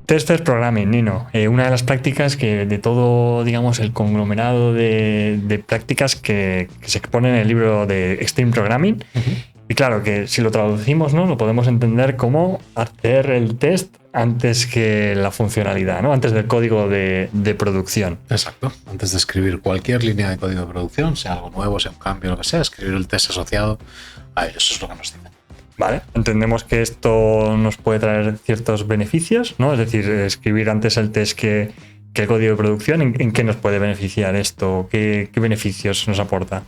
Test First Programming, Nino. Una de las prácticas que de todo, digamos, el conglomerado de prácticas que se expone en el libro de Extreme Programming. Y claro, que si lo traducimos, ¿no? Lo podemos entender como hacer el test antes que la funcionalidad, ¿no? Antes del código de producción. Exacto. Antes de escribir cualquier línea de código de producción, sea algo nuevo, sea un cambio, lo que sea, escribir el test asociado a ello. Eso es lo que nos dicen. Vale, entendemos que esto nos puede traer ciertos beneficios, ¿no? Es decir, escribir antes el test que el código de producción. ¿En qué nos puede beneficiar esto? ¿Qué beneficios nos aporta?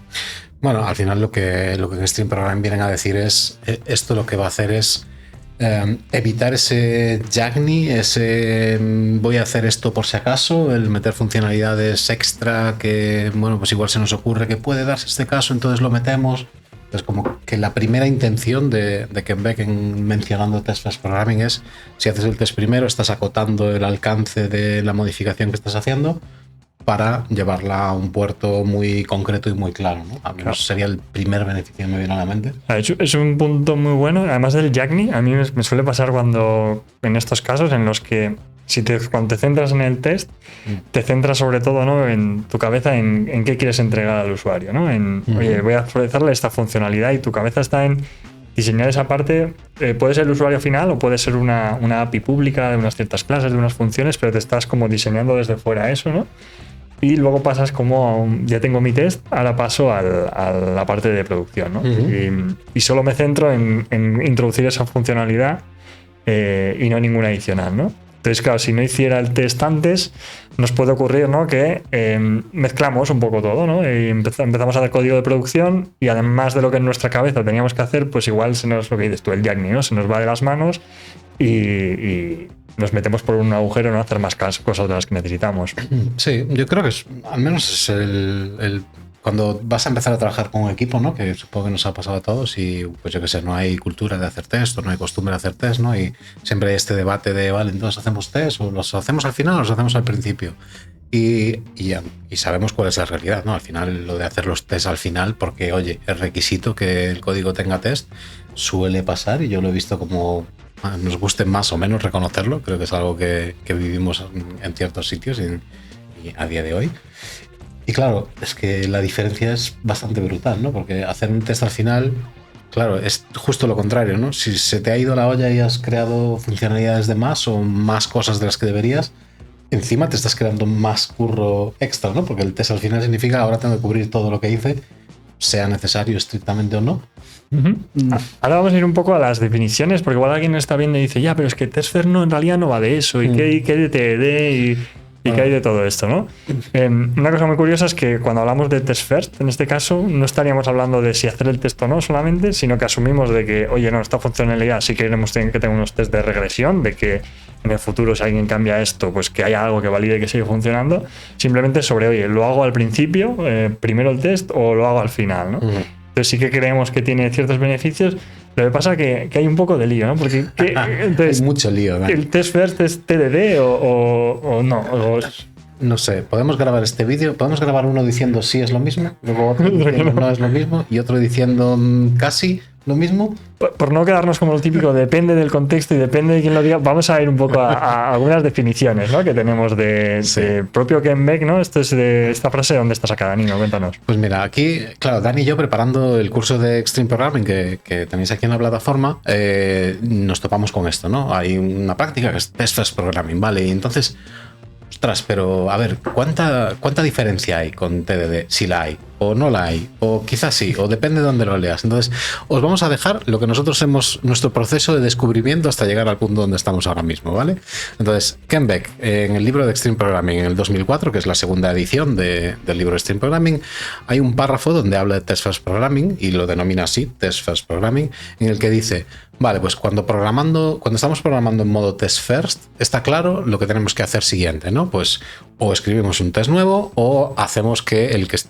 Bueno, al final lo que en Extreme Programming vienen a decir es, esto lo que va a hacer es evitar ese Jagni, ese voy a hacer esto por si acaso, el meter funcionalidades extra que, bueno, pues igual se nos ocurre que puede darse este caso, entonces lo metemos. Es como que la primera intención de Ken Beck mencionando Test First Programming es, si haces el test primero, estás acotando el alcance de la modificación que estás haciendo para llevarla a un puerto muy concreto y muy claro, ¿no? A mí sería el primer beneficio que me viene a la mente. Es un punto muy bueno. Además del Jagni, a mí me suele pasar cuando, en estos casos en los que cuando te centras en el test, te centras sobre todo, ¿no? En tu cabeza en qué quieres entregar al usuario, ¿no? Oye, voy a ofrecerle esta funcionalidad y tu cabeza está en diseñar esa parte. Puede ser el usuario final o puede ser una API pública de unas ciertas clases, de unas funciones, pero te estás como diseñando desde fuera eso, ¿no? Y luego pasas como ya tengo mi test, ahora paso a la parte de producción, ¿no? Y solo me centro en introducir esa funcionalidad y no ninguna adicional, ¿no? Entonces, claro, si no hiciera el test antes, nos puede ocurrir, ¿no? Que mezclamos un poco todo, ¿no? Y empezamos a hacer código de producción y además de lo que en nuestra cabeza teníamos que hacer, pues igual se nos, lo que dices tú, el Jagni, ¿no? Se nos va de las manos y nos metemos por un agujero, no hacer más cosas de las que necesitamos. Sí, yo creo que al menos es el cuando vas a empezar a trabajar con un equipo, ¿no? Que supongo que nos ha pasado a todos y pues yo qué sé, no hay cultura de hacer test o no hay costumbre de hacer test, ¿no? Y siempre hay este debate de, vale, entonces hacemos test o los hacemos al final o los hacemos al principio. Y sabemos cuál es la realidad, ¿no? Al final lo de hacer los test al final, porque oye, es requisito que el código tenga test, suele pasar y yo lo he visto como nos guste más o menos reconocerlo, creo que es algo que vivimos en ciertos sitios y a día de hoy. Y claro, es que la diferencia es bastante brutal, ¿no? Porque hacer un test al final, claro, es justo lo contrario, ¿no? Si se te ha ido la olla y has creado funcionalidades de más o más cosas de las que deberías, encima te estás creando más curro extra, ¿no? Porque el test al final significa ahora tengo que cubrir todo lo que hice, sea necesario estrictamente o no. Ahora vamos a ir un poco a las definiciones, porque igual alguien está viendo y dice, ya, pero es que Test First en realidad no va de eso, y qué de TDD y qué hay de todo esto, ¿no? Una cosa muy curiosa es que cuando hablamos de Test First, en este caso, no estaríamos hablando de si hacer el test o no solamente, sino que asumimos de que, oye, no, esta funcionalidad sí queremos que tenga unos test de regresión, de que en el futuro si alguien cambia esto, pues que haya algo que valide que sigue funcionando, simplemente sobre, oye, ¿lo hago al principio, primero el test, o lo hago al final, ¿no? Entonces sí que creemos que tiene ciertos beneficios. Lo que pasa es que hay un poco de lío, ¿no? Porque entonces, hay mucho lío, ¿no? ¿El Test First es TDD o no? No sé, podemos grabar este vídeo, podemos grabar uno diciendo sí es lo mismo, luego otro diciendo no es lo mismo y otro diciendo casi lo mismo. Por no quedarnos como lo típico, depende del contexto y depende de quién lo diga, vamos a ir un poco a algunas definiciones, ¿no? Que tenemos de propio Ken Beck, ¿no? Esto es de esta frase, ¿dónde está sacada, Nino? Cuéntanos. Pues mira, aquí, claro, Dani y yo preparando el curso de Extreme Programming que tenéis aquí en la plataforma, nos topamos con esto, ¿no? Hay una práctica que es Test First Programming, ¿vale? Y entonces, ostras, pero a ver, ¿cuánta diferencia hay con TDD? Si la hay, o no la hay, o quizás sí, o depende de dónde lo leas. Entonces, os vamos a dejar lo que nosotros hemos, nuestro proceso de descubrimiento hasta llegar al punto donde estamos ahora mismo, ¿vale? Entonces, Ken Beck, en el libro de Extreme Programming, en el 2004, que es la segunda edición del libro de Extreme Programming, hay un párrafo donde habla de Test First Programming, y lo denomina así, Test First Programming, en el que dice, vale, pues cuando estamos programando en modo Test First, está claro lo que tenemos que hacer siguiente, ¿no? Pues o escribimos un test nuevo o hacemos que el test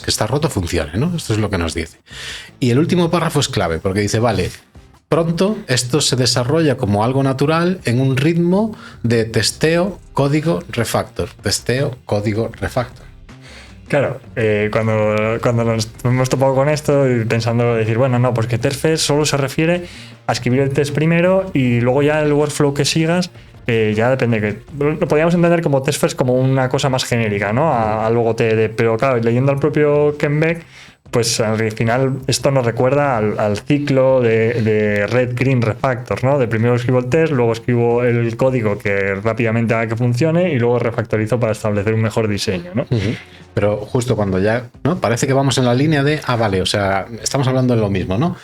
que está roto funcione, ¿no? Esto es lo que nos dice. Y el último párrafo es clave porque dice, vale, pronto esto se desarrolla como algo natural en un ritmo de testeo, código, refactor. Testeo, código, refactor. Claro, cuando nos hemos topado con esto y pensando decir, bueno, no, porque Test First solo se refiere a escribir el test primero y luego ya el workflow que sigas ya depende. Que lo podríamos entender como test first como una cosa más genérica, ¿no? A luego TDD. Pero claro, leyendo al propio Ken Beck, pues al final esto nos recuerda al ciclo de Red Green Refactor, ¿no? De primero escribo el test, luego escribo el código que rápidamente haga que funcione y luego refactorizo para establecer un mejor diseño, ¿no? Pero justo cuando ya, ¿no? Parece que vamos en la línea de, vale, o sea, estamos hablando de lo mismo, ¿no?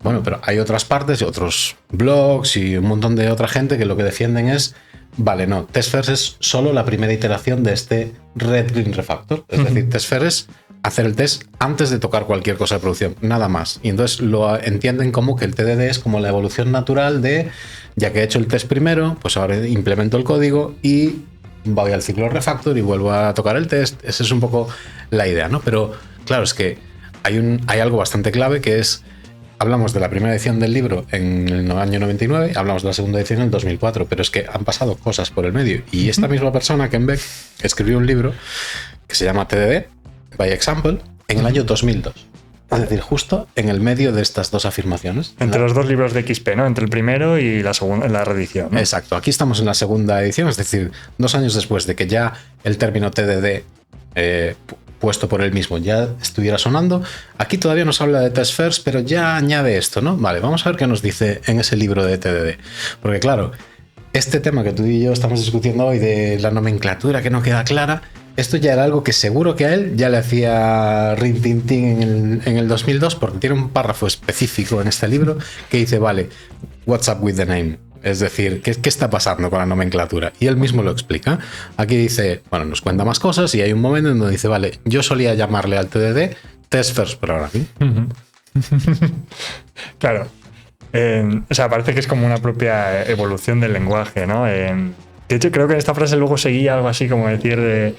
Bueno, pero hay otras partes y otros blogs y un montón de otra gente que lo que defienden es, vale, no, test first es solo la primera iteración de este Red Green Refactor. Es decir, test first es hacer el test antes de tocar cualquier cosa de producción, nada más. Y entonces lo entienden como que el TDD es como la evolución natural de, ya que he hecho el test primero, pues ahora implemento el código y voy al ciclo refactor y vuelvo a tocar el test. Esa es un poco la idea, ¿no? Pero claro, es que hay algo bastante clave que es, hablamos de la primera edición del libro en el año 99, hablamos de la segunda edición en el 2004, pero es que han pasado cosas por el medio. Y esta misma persona, Ken Beck, escribió un libro que se llama TDD, by Example, en el año 2002. Es decir, justo en el medio de estas dos afirmaciones. Entre los dos libros de XP, ¿no? Entre el primero y la segunda, la reedición, ¿no? Exacto. Aquí estamos en la segunda edición, es decir, 2 años después de que ya el término TDD puesto por él mismo ya estuviera sonando. Aquí todavía nos habla de test first, pero ya añade esto, ¿no? Vale, vamos a ver qué nos dice en ese libro de TDD. Porque claro, este tema que tú y yo estamos discutiendo hoy de la nomenclatura que no queda clara, esto ya era algo que seguro que a él ya le hacía rin-tin-tin en el 2002, porque tiene un párrafo específico en este libro que dice, vale, what's up with the name? Es decir, ¿qué está pasando con la nomenclatura? Y él mismo lo explica. Aquí dice, bueno, nos cuenta más cosas y hay un momento en donde dice, vale, yo solía llamarle al TDD Test First Programming. Claro. O sea, parece que es como una propia evolución del lenguaje, ¿no? De hecho, creo que en esta frase luego seguía algo así como decir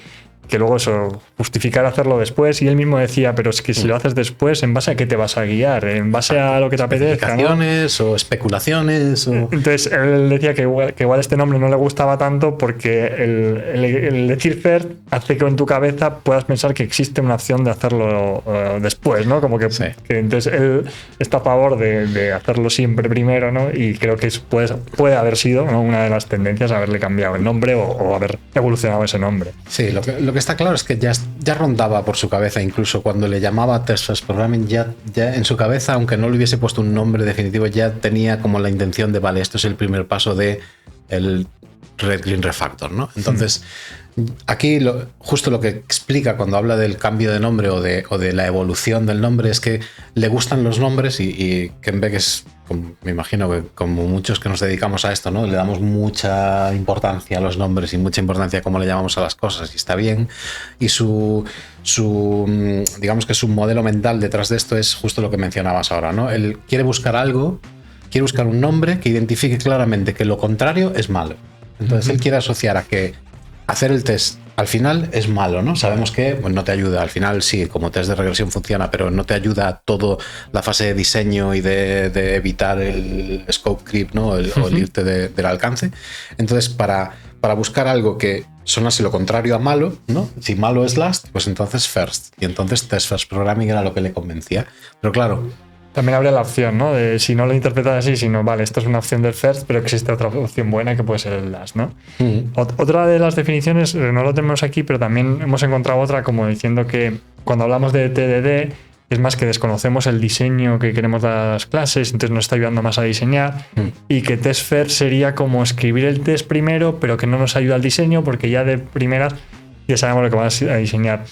que luego eso, justificar hacerlo después, y él mismo decía, pero es que si lo haces después, ¿en base a qué te vas a guiar? ¿En base a lo que te apetezca, ¿no? O especulaciones. Entonces, él decía que igual este nombre no le gustaba tanto porque el decir first hace que en tu cabeza puedas pensar que existe una opción de hacerlo después, ¿no? Como que, sí. Que entonces él está a favor de hacerlo siempre primero, ¿no? Y creo que puede haber sido, ¿no?, una de las tendencias haberle cambiado el nombre o haber evolucionado ese nombre. Sí, lo que está claro es que ya rondaba por su cabeza, incluso cuando le llamaba Test First Programming, ya en su cabeza, aunque no le hubiese puesto un nombre definitivo, ya tenía como la intención de, vale, esto es el primer paso de el Red Green Refactor, ¿no? Entonces, aquí justo lo que explica cuando habla del cambio de nombre o de la evolución del nombre es que le gustan los nombres y Ken Beck es, me imagino que como muchos que nos dedicamos a esto, ¿no?, le damos mucha importancia a los nombres y mucha importancia a cómo le llamamos a las cosas, y está bien. Y digamos que su modelo mental detrás de esto es justo lo que mencionabas ahora, ¿no? Él quiere buscar un nombre que identifique claramente que lo contrario es malo. Entonces él quiere asociar a que hacer el test al final es malo, ¿no? Sabemos que no te ayuda. Al final sí, como test de regresión funciona, pero no te ayuda a toda la fase de diseño y de evitar el scope creep, ¿no? O el irte del alcance. Entonces, para buscar algo que sonase lo contrario a malo, ¿no? Si malo es last, pues entonces first. Y entonces test first programming era lo que le convencía. Pero claro, también habría la opción, ¿no? De si no lo interpretas así, sino, vale, esto es una opción del first, pero existe otra opción buena que puede ser el last, ¿no? Otra de las definiciones, no lo tenemos aquí, pero también hemos encontrado otra como diciendo que cuando hablamos de TDD es más que desconocemos el diseño que queremos dar a las clases, entonces nos está ayudando más a diseñar, y que test first sería como escribir el test primero, pero que no nos ayuda al diseño porque ya de primeras ya sabemos lo que vamos a diseñar.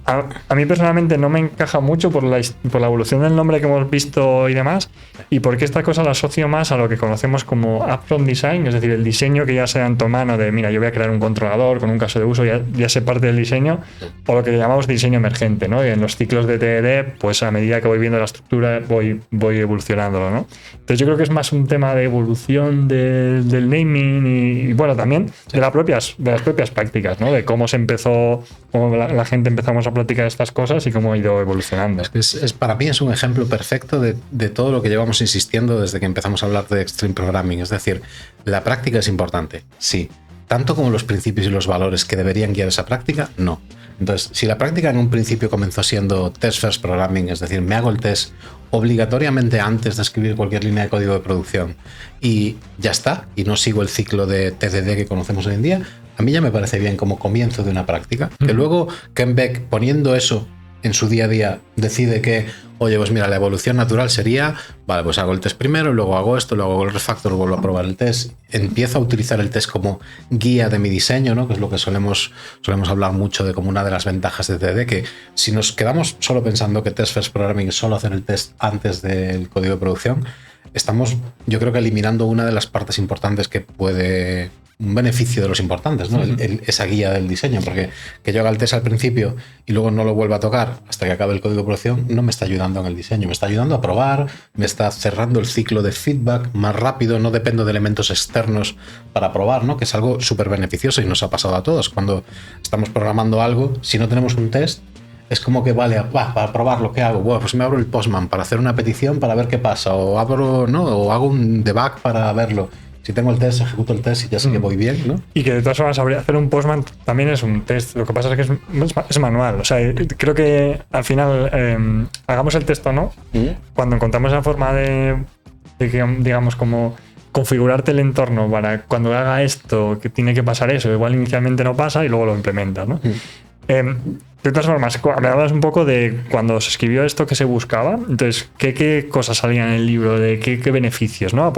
A mí personalmente no me encaja mucho por la evolución del nombre que hemos visto y demás, y porque esta cosa la asocio más a lo que conocemos como upfront design, es decir, el diseño que ya sea en tu mano de, mira, yo voy a crear un controlador con un caso de uso, ya sé parte del diseño, o lo que llamamos diseño emergente, ¿no? Y en los ciclos de TDD, pues a medida que voy viendo la estructura, voy evolucionándolo, ¿no? Entonces yo creo que es más un tema de evolución del naming y bueno, también de las propias prácticas, ¿no? De cómo se empezó, cómo la gente empezamos a platicar estas cosas y cómo ha ido evolucionando. Para mí es un ejemplo perfecto de todo lo que llevamos insistiendo desde que empezamos a hablar de Extreme Programming. Es decir, la práctica es importante, sí, tanto como los principios y los valores que deberían guiar esa práctica, no. Entonces, si la práctica en un principio comenzó siendo test first programming, es decir, me hago el test obligatoriamente antes de escribir cualquier línea de código de producción y ya está, y no sigo el ciclo de TDD que conocemos hoy en día, a mí ya me parece bien como comienzo de una práctica. Que luego Ken Beck, poniendo eso en su día a día, decide que, oye, pues mira, la evolución natural sería, vale, pues hago el test primero, luego hago esto, luego hago el refactor, vuelvo a probar el test, empiezo a utilizar el test como guía de mi diseño, ¿no? Que es lo que solemos hablar mucho de como una de las ventajas de TDD, que si nos quedamos solo pensando que test first programming es solo hacer el test antes del código de producción, estamos, yo creo que eliminando una de las partes importantes que puede... un beneficio de los importantes, ¿no? Esa guía del diseño, porque que yo haga el test al principio y luego no lo vuelva a tocar hasta que acabe el código de producción no me está ayudando en el diseño, me está ayudando a probar, me está cerrando el ciclo de feedback más rápido, no dependo de elementos externos para probar, ¿no? Que es algo súper beneficioso y nos ha pasado a todos. Cuando estamos programando algo, si no tenemos un test, es como que, vale, para probar lo que hago, bueno, pues me abro el Postman para hacer una petición para ver qué pasa, o abro, ¿no? O hago un debug para verlo. Si tengo el test, ejecuto el test y ya sé que voy bien, ¿no? Y que de todas formas hacer un Postman también es un test. Lo que pasa es que es manual. O sea, creo que al final hagamos el test o no, cuando encontramos la forma de que, digamos, como configurarte el entorno para cuando haga esto, que tiene que pasar eso, igual inicialmente no pasa y luego lo implementas, ¿no? De todas formas, hablabas un poco de cuando se escribió esto que se buscaba. Entonces, ¿qué cosas salían en el libro? ¿De qué beneficios, ¿no?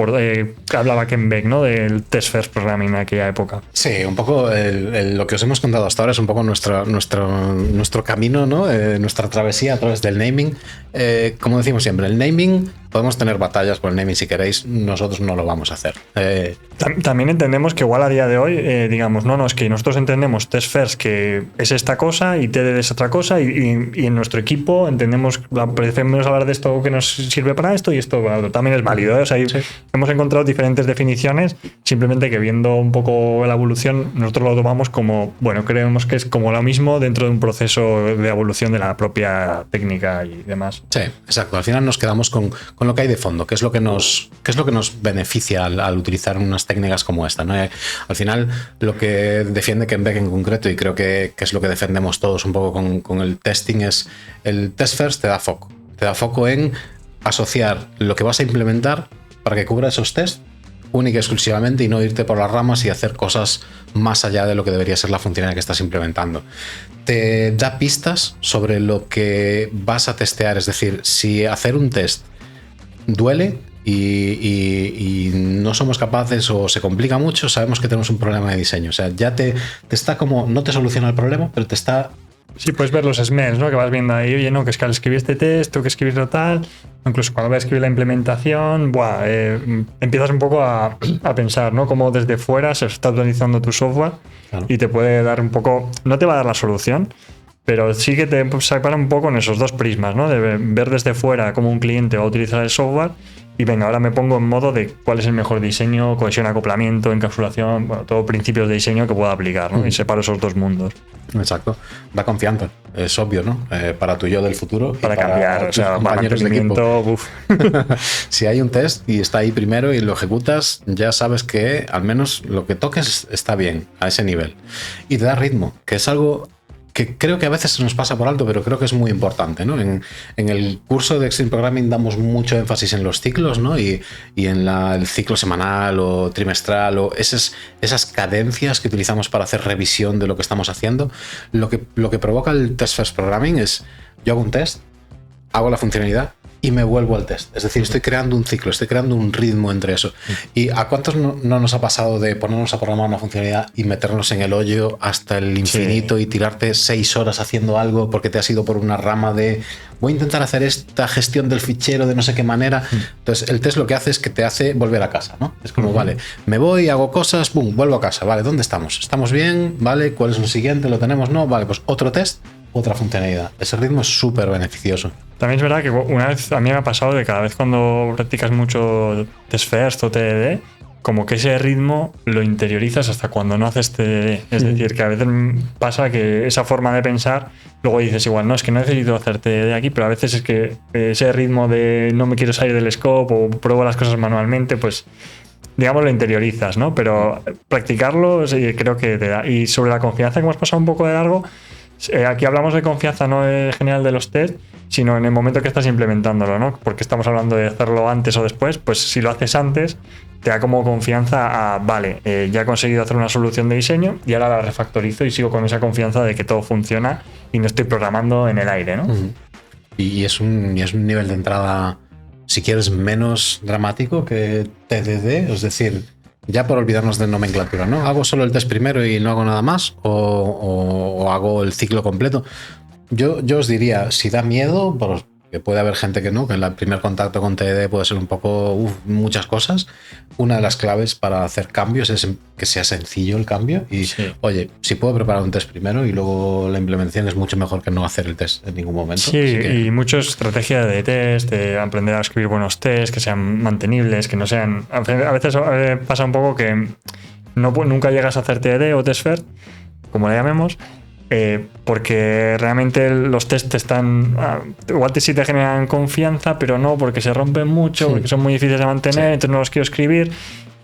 Hablaba Ken Beck, ¿no? Del test first programming en aquella época. Sí, un poco lo que os hemos contado hasta ahora es un poco nuestro camino, ¿no? Nuestra travesía a través del naming. Como decimos siempre, el naming, podemos tener batallas por el naming si queréis, nosotros no lo vamos a hacer. También entendemos que igual a día de hoy, digamos, no, es que nosotros entendemos test first que es esta cosa y TDD es otra cosa y en nuestro equipo entendemos, preferimos hablar de esto que nos sirve para esto y esto para otro. También es válido, ¿eh? O sea, hemos encontrado diferentes definiciones, simplemente que viendo un poco la evolución, nosotros lo tomamos como, bueno, creemos que es como lo mismo dentro de un proceso de evolución de la propia técnica y demás. Sí, exacto. Al final nos quedamos con lo que hay de fondo, que es lo que nos beneficia al utilizar unas técnicas como esta, ¿no? Al final, lo que defiende Ken Beck en concreto, y creo que es lo que defendemos todos un poco con el testing, es el test first te da foco en asociar lo que vas a implementar para que cubra esos tests única y exclusivamente y no irte por las ramas y hacer cosas más allá de lo que debería ser la funcionalidad que estás implementando. Te da pistas sobre lo que vas a testear, es decir, si hacer un test duele y no somos capaces o se complica mucho, sabemos que tenemos un problema de diseño. O sea, ya te está como, no te soluciona el problema, pero te está... Sí, puedes ver los smells, ¿no? Que vas viendo ahí, oye, no, que es que al escribir este test, tengo que escribirlo tal. Incluso cuando vas a escribir la implementación, empiezas un poco a pensar, ¿no? Cómo desde fuera se está utilizando tu software. Claro. Y te puede dar un poco, no te va a dar la solución, pero sí que te separa un poco en esos dos prismas, ¿no? De ver desde fuera cómo un cliente va a utilizar el software y venga, ahora me pongo en modo de cuál es el mejor diseño, cohesión, acoplamiento, encapsulación, bueno, todo principios de diseño que pueda aplicar, ¿no? Y separo esos dos mundos. Exacto. Da confianza, es obvio, ¿no? Para tu yo del futuro. Para cambiar, o sea, para mantenimiento. Si hay un test y está ahí primero y lo ejecutas, ya sabes que al menos lo que toques está bien a ese nivel. Y te da ritmo, que es algo que creo que a veces se nos pasa por alto, pero creo que es muy importante, ¿no? En el curso de Extreme Programming damos mucho énfasis en los ciclos, ¿no? Y en el ciclo semanal o trimestral o esas cadencias que utilizamos para hacer revisión de lo que estamos haciendo. Lo que provoca el Test First Programming es, yo hago un test, hago la funcionalidad y me vuelvo al test. Es decir, estoy creando un ciclo, estoy creando un ritmo entre eso. ¿Y a cuántos no nos ha pasado de ponernos a programar una funcionalidad y meternos en el hoyo hasta el infinito y tirarte 6 horas haciendo algo porque te has ido por una rama de voy a intentar hacer esta gestión del fichero de no sé qué manera? Entonces, el test lo que hace es que te hace volver a casa, ¿no? Es como, vale, me voy, hago cosas, pum, vuelvo a casa. Vale, ¿dónde estamos? ¿Estamos bien? ¿Vale? ¿Cuál es lo siguiente? ¿Lo tenemos? No, vale, pues otro test, otra funcionalidad. Ese ritmo es súper beneficioso. También es verdad que una vez a mí me ha pasado de cada vez cuando practicas mucho test first o TDD, como que ese ritmo lo interiorizas hasta cuando no haces TDD. Es decir, que a veces pasa que esa forma de pensar, luego dices igual, no, es que no necesito hacer TDD aquí, pero a veces es que ese ritmo de no me quiero salir del scope o pruebo las cosas manualmente, pues digamos, lo interiorizas, ¿no? Pero practicarlo sí, creo que te da. Y sobre la confianza, que hemos pasado un poco de largo, aquí hablamos de confianza no en general de los test, sino en el momento que estás implementándolo, ¿no? Porque estamos hablando de hacerlo antes o después, pues si lo haces antes, te da como confianza a, vale, ya he conseguido hacer una solución de diseño y ahora la refactorizo y sigo con esa confianza de que todo funciona y no estoy programando en el aire, ¿no? Y es un nivel de entrada, si quieres, menos dramático que TDD, es decir, ya por olvidarnos de nomenclatura, ¿no? ¿Hago solo el test primero y no hago nada más? ¿O hago el ciclo completo? Yo os diría, si da miedo, porque puede haber gente que no, que el primer contacto con TDD puede ser un poco muchas cosas. Una de las claves para hacer cambios es que sea sencillo el cambio. Y, oye, si puedo preparar un test primero y luego la implementación es mucho mejor que no hacer el test en ningún momento. Sí, y mucho estrategia de test, de aprender a escribir buenos tests, que sean mantenibles, que no sean... A veces pasa un poco que nunca llegas a hacer TDD o test first, como le llamemos, porque realmente los tests están... igual sí te generan confianza, pero no, porque se rompen mucho, porque son muy difíciles de mantener, entonces no los quiero escribir.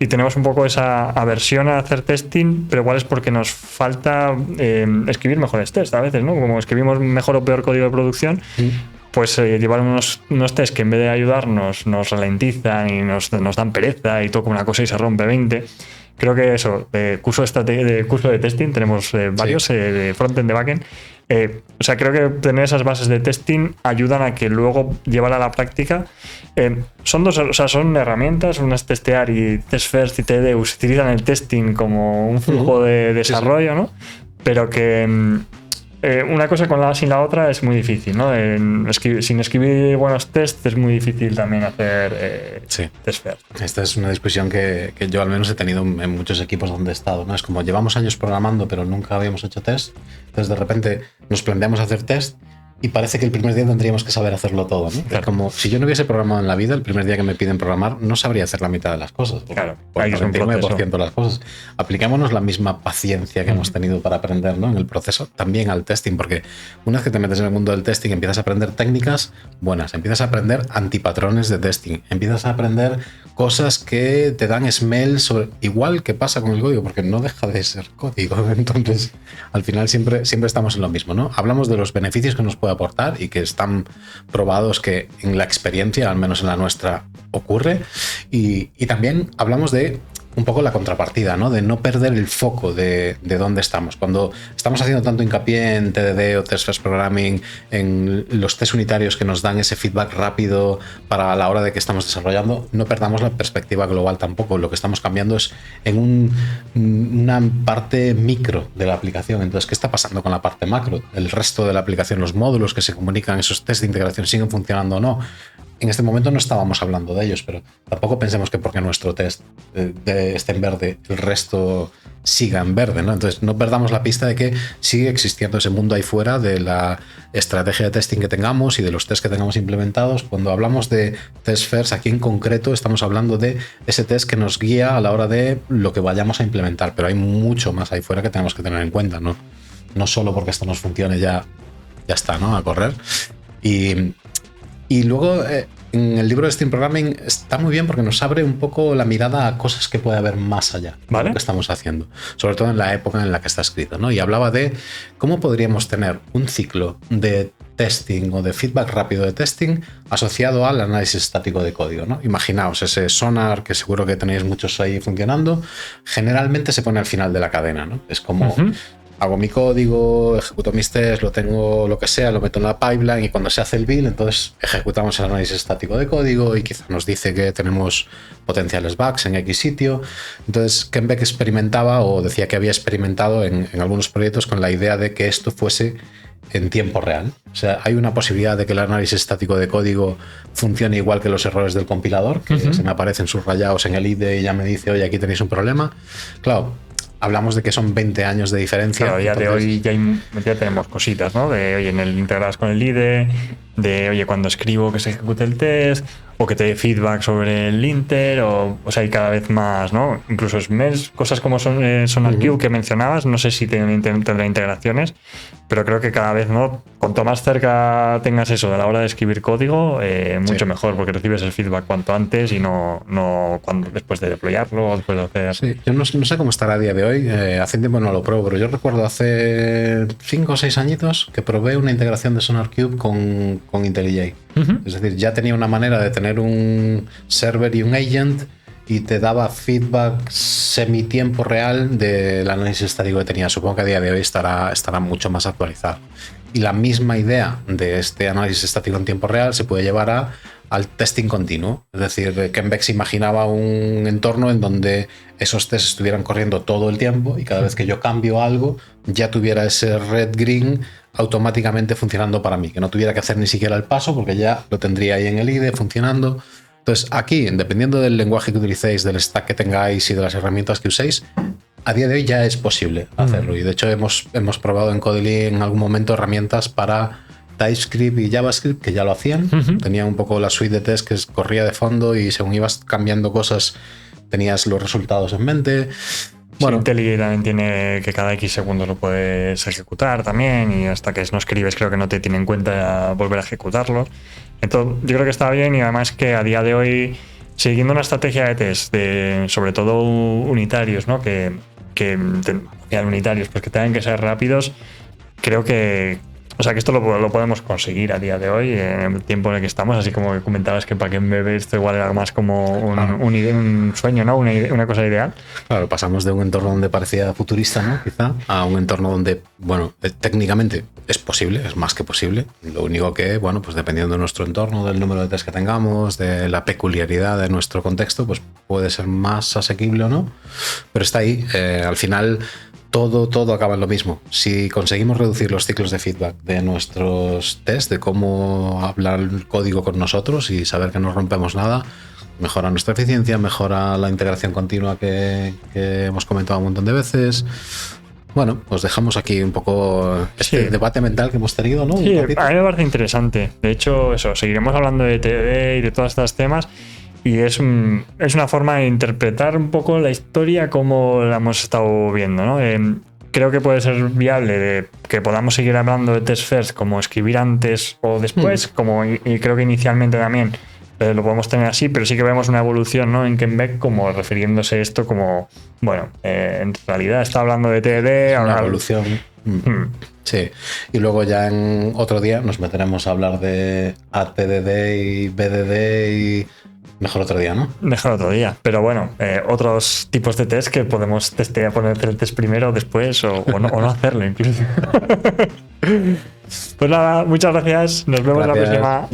Y tenemos un poco esa aversión a hacer testing, pero igual es porque nos falta escribir mejores tests a veces, ¿no? Como escribimos mejor o peor código de producción, pues llevar unos tests que en vez de ayudarnos nos ralentizan y nos dan pereza y toca una cosa y se rompe 20. Creo que eso, curso de testing, tenemos varios, de frontend, de backend. O sea, creo que tener esas bases de testing ayudan a que luego llevar a la práctica. Son herramientas, unas testear y test first y TD utilizan el testing como un flujo de desarrollo, ¿no? Pero que una cosa sin la otra es muy difícil, ¿no? Sin escribir buenos tests es muy difícil también hacer test first. Esta es una discusión que yo al menos he tenido en muchos equipos donde he estado, ¿no? Es como llevamos años programando pero nunca habíamos hecho test, entonces de repente nos planteamos hacer test y parece que el primer día tendríamos que saber hacerlo todo, ¿no? Claro. Como si yo no hubiese programado en la vida, el primer día que me piden programar no sabría hacer la mitad de las cosas. Claro, por el 99% de las cosas. Apliquémonos la misma paciencia que hemos tenido para aprender, ¿no? En el proceso, también al testing, porque una vez que te metes en el mundo del testing empiezas a aprender técnicas buenas, empiezas a aprender antipatrones de testing, empiezas a aprender cosas que te dan smell sobre, igual que pasa con el código, porque no deja de ser código. Entonces, al final siempre estamos en lo mismo, ¿no? Hablamos de los beneficios que nos puede aportar y que están probados que en la experiencia, al menos en la nuestra, ocurre. Y también hablamos de un poco la contrapartida, ¿no? De no perder el foco de dónde estamos. Cuando estamos haciendo tanto hincapié en TDD o Test First Programming, en los test unitarios que nos dan ese feedback rápido para la hora de que estamos desarrollando, no perdamos la perspectiva global tampoco. Lo que estamos cambiando es en una parte micro de la aplicación. Entonces, ¿qué está pasando con la parte macro? El resto de la aplicación, los módulos que se comunican, esos test de integración, ¿siguen funcionando o no? En este momento no estábamos hablando de ellos, pero tampoco pensemos que porque nuestro test esté en verde, el resto siga en verde, ¿no? Entonces no perdamos la pista de que sigue existiendo ese mundo ahí fuera de la estrategia de testing que tengamos y de los tests que tengamos implementados. Cuando hablamos de test first, aquí en concreto estamos hablando de ese test que nos guía a la hora de lo que vayamos a implementar, pero hay mucho más ahí fuera que tenemos que tener en cuenta, ¿no? No solo porque esto nos funcione ya está, ¿no? A correr. Y luego en el libro de Stream Programming está muy bien porque nos abre un poco la mirada a cosas que puede haber más allá de lo que estamos haciendo, sobre todo en la época en la que está escrito, ¿no? Y hablaba de cómo podríamos tener un ciclo de testing o de feedback rápido de testing asociado al análisis estático de código, ¿no? Imaginaos ese sonar que seguro que tenéis muchos ahí funcionando, generalmente se pone al final de la cadena, ¿no? Es como... Hago mi código, ejecuto mis tests, lo tengo lo que sea, lo meto en la pipeline y cuando se hace el build, entonces ejecutamos el análisis estático de código y quizá nos dice que tenemos potenciales bugs en X sitio. Entonces, Ken Beck experimentaba o decía que había experimentado en algunos proyectos con la idea de que esto fuese en tiempo real. O sea, hay una posibilidad de que el análisis estático de código funcione igual que los errores del compilador, que se me aparecen subrayados en el IDE y ya me dice, oye, aquí tenéis un problema. Claro, hablamos de que son 20 años de diferencia. Claro, ya entonces... de hoy ya tenemos cositas, ¿no? De, oye, integradas con el IDE, de, oye, cuando escribo que se ejecute el test, o que te dé feedback sobre el linter, o sea, hay cada vez más, ¿no? Incluso Smells, cosas como SonarQube que mencionabas, no sé si tendrá integraciones, pero creo que cada vez, ¿no? Cuanto más cerca tengas eso a la hora de escribir código, mucho mejor, porque recibes el feedback cuanto antes y no cuando después de deployarlo o después de hacer... Sí, yo no sé cómo estará a día de hoy, hace tiempo no lo pruebo, pero yo recuerdo hace 5 o 6 añitos que probé una integración de SonarQube con IntelliJ. Es decir, ya tenía una manera de tener un server y un agent y te daba feedback semi-tiempo real del análisis estático que tenía. Supongo que a día de hoy estará mucho más actualizado. Y la misma idea de este análisis estático en tiempo real se puede llevar al testing continuo. Es decir, Kenbex imaginaba un entorno en donde esos tests estuvieran corriendo todo el tiempo y cada vez que yo cambio algo ya tuviera ese red-green automáticamente funcionando para mí, que no tuviera que hacer ni siquiera el paso porque ya lo tendría ahí en el IDE funcionando. Entonces aquí, dependiendo del lenguaje que utilicéis, del stack que tengáis y de las herramientas que uséis, a día de hoy ya es posible hacerlo. Y de hecho hemos probado en Codely en algún momento herramientas para TypeScript y JavaScript que ya lo hacían. Tenían un poco la suite de test que corría de fondo y según ibas cambiando cosas tenías los resultados en mente. Bueno, IntelliJ también tiene que cada X segundos lo puedes ejecutar también, y hasta que no escribes creo que no te tiene en cuenta volver a ejecutarlo. Entonces yo creo que está bien, y además que a día de hoy, siguiendo una estrategia de test, sobre todo unitarios, ¿no? que unitarios, pues que tengan que ser rápidos, creo que... O sea, que esto lo podemos conseguir a día de hoy, en el tiempo en el que estamos, así como comentabas que para que en bebé esto igual era más como un sueño, ¿no? Una cosa ideal. Claro, pasamos de un entorno donde parecía futurista, ¿no? Quizá, a un entorno donde, bueno, técnicamente es posible, es más que posible. Lo único que, bueno, pues dependiendo de nuestro entorno, del número de test que tengamos, de la peculiaridad de nuestro contexto, pues puede ser más asequible o no. Pero está ahí, al final... Todo acaba en lo mismo. Si conseguimos reducir los ciclos de feedback de nuestros tests, de cómo hablar el código con nosotros y saber que no rompemos nada, mejora nuestra eficiencia, mejora la integración continua que hemos comentado un montón de veces. Bueno, pues dejamos aquí un poco este debate mental que hemos tenido, ¿no? Sí, a mí me parece interesante. De hecho, seguiremos hablando de TDD y de todos estos temas. Y es una forma de interpretar un poco la historia como la hemos estado viendo, ¿no? Creo que puede ser viable que podamos seguir hablando de test first, como escribir antes o después, y creo que inicialmente también lo podemos tener así, pero sí que vemos una evolución, ¿no? En Kenbeck como refiriéndose esto como, bueno, en realidad está hablando de TDD. Una evolución. Sí, y luego ya en otro día nos meteremos a hablar de ATDD y BDD y... Mejor otro día, ¿no? Mejor otro día. Pero bueno, otros tipos de test que podemos testear, poner el test primero o después, o no hacerlo incluso. Pues nada, muchas gracias. Nos vemos la próxima.